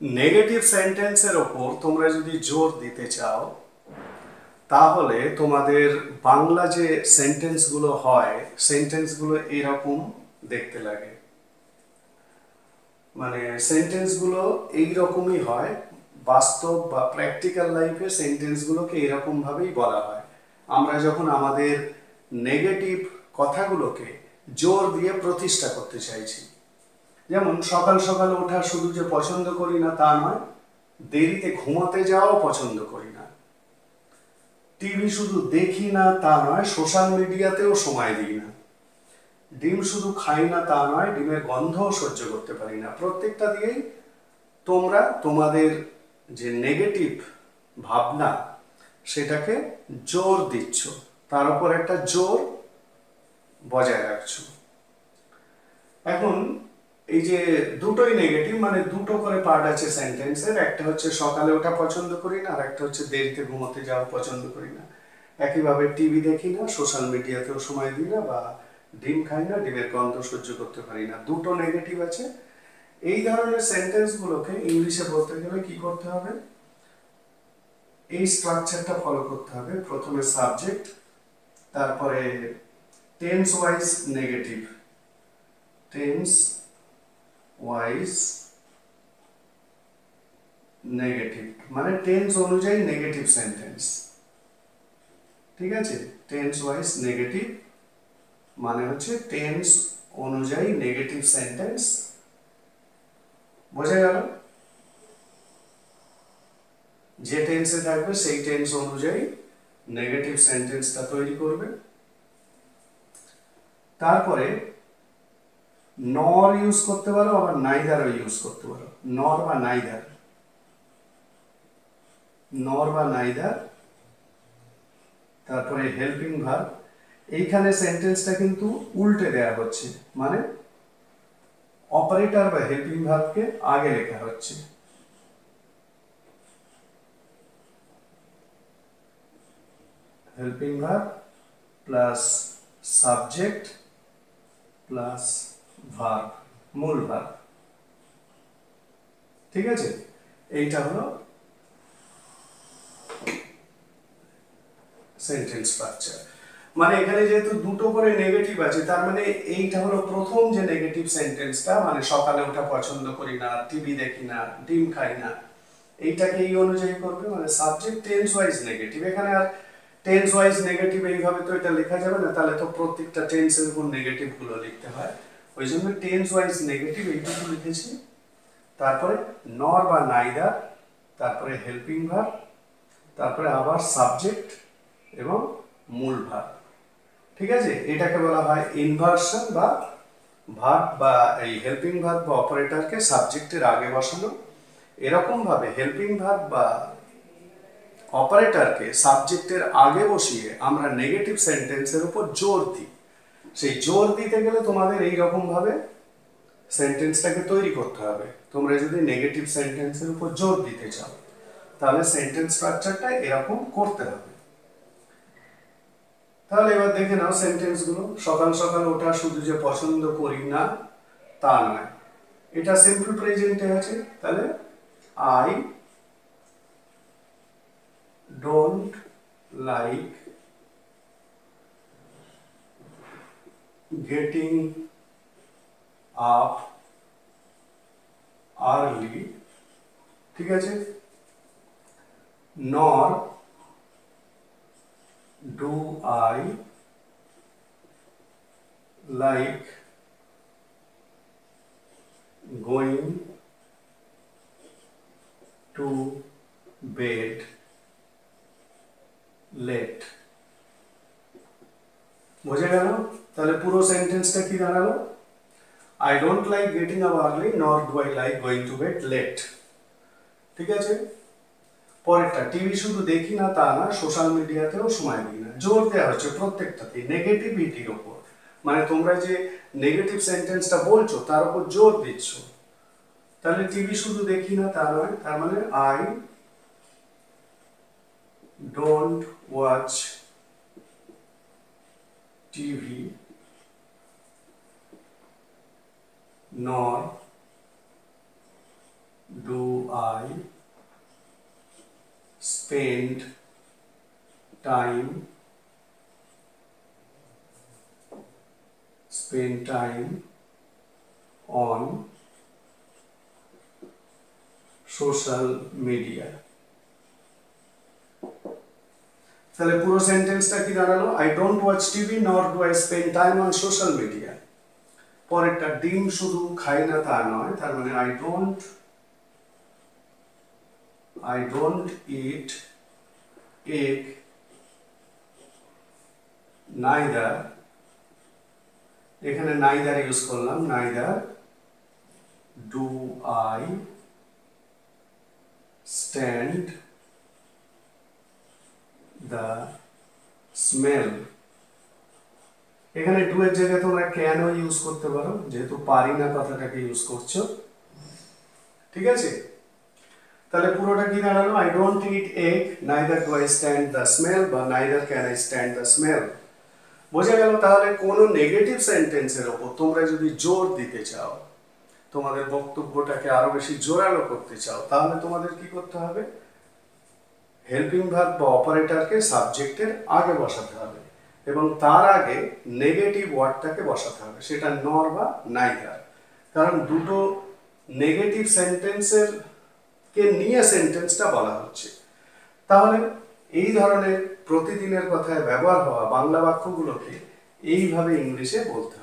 Negative সেন্টেন্সের ওপর তোমরা যদি জোর দিতে চাও তাহলে তোমাদের বাংলা যে সেন্টেন্সগুলো হয় সেন্টেন্সগুলো এরকম দেখতে লাগে। মানে সেন্টেন্সগুলো এই রকমই হয়, বাস্তব বা প্র্যাকটিক্যাল লাইফে সেন্টেন্সগুলোকে এরকম ভাবেই বলা হয়। আমরা যখন আমাদের নেগেটিভ কথাগুলোকে জোর দিয়ে প্রতিষ্ঠা করতে চাইছি, যেমন সকাল সকাল ওঠা শুধু যে পছন্দ করি না তা নয়, দেরিতে ঘুমাতে যাওয়াও পছন্দ করি না। টিভি শুধু দেখি না তা নয়, সোশ্যাল মিডিয়াতেও সময় দিই না। ডিম শুধু খাই না তা নয়, ডিমের গন্ধও সহ্য করতে পারি না। প্রত্যেকটা দিয়েই তোমরা তোমাদের যে নেগেটিভ ভাবনা সেটাকে জোর দিচ্ছ, তার উপর একটা জোর বজায় রাখছো। এখন এই যে দুটোই নেগেটিভ, মানে দুটো করে পার্ট আছে সেন্টেন্সের, একটা হচ্ছে সকালে ওঠা পছন্দ করি না, আর একটা হচ্ছে দেরিতে ঘুমোতে যাওয়া পছন্দ করি না। একইভাবে টিভি দেখি না, সোশ্যাল মিডিয়াতেও সময় দিই না, বা ডিম খাই না, ডিমের গন্ধ সহ্য করতে পারি না। দুটো নেগেটিভ আছে। এই ধরনের সেন্টেন্সগুলোকে ইংলিশে বলতে গেলে কি করতে হবে? এই স্ট্রাকচারটা ফলো করতে হবে। প্রথমে সাবজেক্ট, তারপরে tense wise negative, tense wise negative মানে টেন্স অনুযায়ী নেগেটিভ সেন্টেন্স। ঠিক আছে, টেন্স ওয়াইজ নেগেটিভ মানে হচ্ছে টেন্স অনুযায়ী নেগেটিভ সেন্টেন্স। বোঝা গেল? যে টেন্সে থাকবে সেই টেন্স অনুযায়ী নেগেটিভ সেন্টেন্সটা তৈরি করবে। তারপরে নর ইউজ করতে পারো, আবার নাইদারও ইউজ করতে পারো। নর বা নাইদার, নর বা নাইদার। তারপরে হেল্পিং ভার্ব। এইখানে সেন্টেন্সটা কিন্তু উল্টে দেয়া হচ্ছে, মানে অপারেটর বা হেল্পিং ভার্বকে আগে লেখা হচ্ছে। Helping verb plus subject plus verb, মূল ভার্ব। ঠিক আছে, এইটা হলো সেন্টেন্স স্ট্রাকচার। মানে এখানে যেহেতু দুটো করে নেগেটিভ আছে, তার মানে এইটা হলো প্রথম যে নেগেটিভ সেন্টেন্সটা, মানে সকালে ওঠা পছন্দ করি না, টিভি দেখি না, ডিম খাই না, এইটাকে এই অনুযায়ী করবে। মানে সাবজেক্ট টেন্স ওয়াইজ নেগেটিভ। এখানে আর টেন্স ওয়াইজ নেগেটিভ এইভাবে তো এটা লেখা যাবে না, তাহলে তো প্রত্যেকটা টেন্সের উপর নেগেটিভ গুলো লিখতে হয়। ওই জন্য টেন্স ওয়াইজ নেগেটিভ এইটুকু লিখেছি। তারপরে নর বা নাইদার, তারপরে হেল্পিং ভার্ব, তারপরে আবার সাবজেক্ট এবং মূল ভার্ব। ঠিক আছে, এটাকে বলা হয় ইনভার্সন বা ভার্ব বা এই হেল্পিং ভার্ব বা অপারেটরকে সাবজেক্টের আগে বসানো। এরকম ভাবে হেল্পিং ভার্ব বা অপারেটরকে সাবজেক্টের আগে বসিয়ে আমরা নেগেটিভ সেন্টেন্সের উপর জোর দিই। সেই জোর দিতে গেলে তোমাদের এই রকম ভাবে সেন্টেন্সটাকে তৈরি করতে হবে। তোমরা যদি নেগেটিভ সেন্টেন্সের উপর জোর দিতে চাও তাহলে সেন্টেন্স স্ট্রাকচারটা এরকম করতে হবে। তাহলে এবার দেখে নাও সেন্টেন্সগুলো। সকাল সকাল ওঠা শুধু যে পছন্দ করি না তা নয়, এটা সিম্পল প্রেজেন্টে আছে। তাহলে I don't like getting up early. ঠিক আছে, নর do I like going to bed late। বোঝা গেল? তাহলে পুরো সেন্টেন্সটা কি দাঁড়ালো? I don't like getting up early nor do I like going to bed late। ঠিক আছে, পরেরটা টিভি শুধু দেখি না তা না, সোশ্যাল মিডিয়াতেও সময় দিই না। জোর দেওয়া হচ্ছে প্রত্যেকটাতে নেগেটিভিটির উপর। মানে তোমরা যে নেগেটিভ সেন্টেন্সটা বলছো তার উপর জোর দিচ্ছ। তাহলে টিভি শুধু দেখি না তা নয়, তার মানে I don't watch TV nor do I spend time on social media। তাহলে পুরো সেন্টেন্সটা কি দাঁড়ালো? I don't watch TV nor do I spend time on social media। পরেরটা ডিম শুধু খাই না তা নয়, তার মানে I don't eat egg neither, এখানে neither ইউজ করলাম, neither do I stand the smell। এখানে ডু এর জায়গায় তোমরা ক্যানও ইউজ করতে পারো, যেহেতু পারি না কথাটাকে ইউজ করছো, ঠিক আছে? তাহলে পুরোটা কি দাঁড়ালো? I don't eat egg neither do I stand the smell বা neither can I stand the smell। বোঝা গেল? তাহলে কোনো নেগেটিভ সেন্টেন্সের ওপর তোমরা যদি জোর দিতে চাও, তোমাদের বক্তব্যটাকে আরো বেশি জোরালো করতে চাও, তাহলে তোমাদের কি করতে হবে? হেল্পিং ভার্ব বা অপারেটরকে সাবজেক্টের আগে বসাতে হবে এবং তার আগে নেগেটিভ ওয়ার্ডটাকে বসাতে হবে, সেটা নর বা নাইদার। কারণ দুটো নেগেটিভ সেন্টেন্সের কে নিয়ে সেন্টেন্সটা বলা হচ্ছে। তাহলে এই ধরনের প্রতিদিনের কথায় ব্যবহার হওয়া বাংলা বাক্যগুলোকে এইভাবে ইংলিশে বলতে হবে।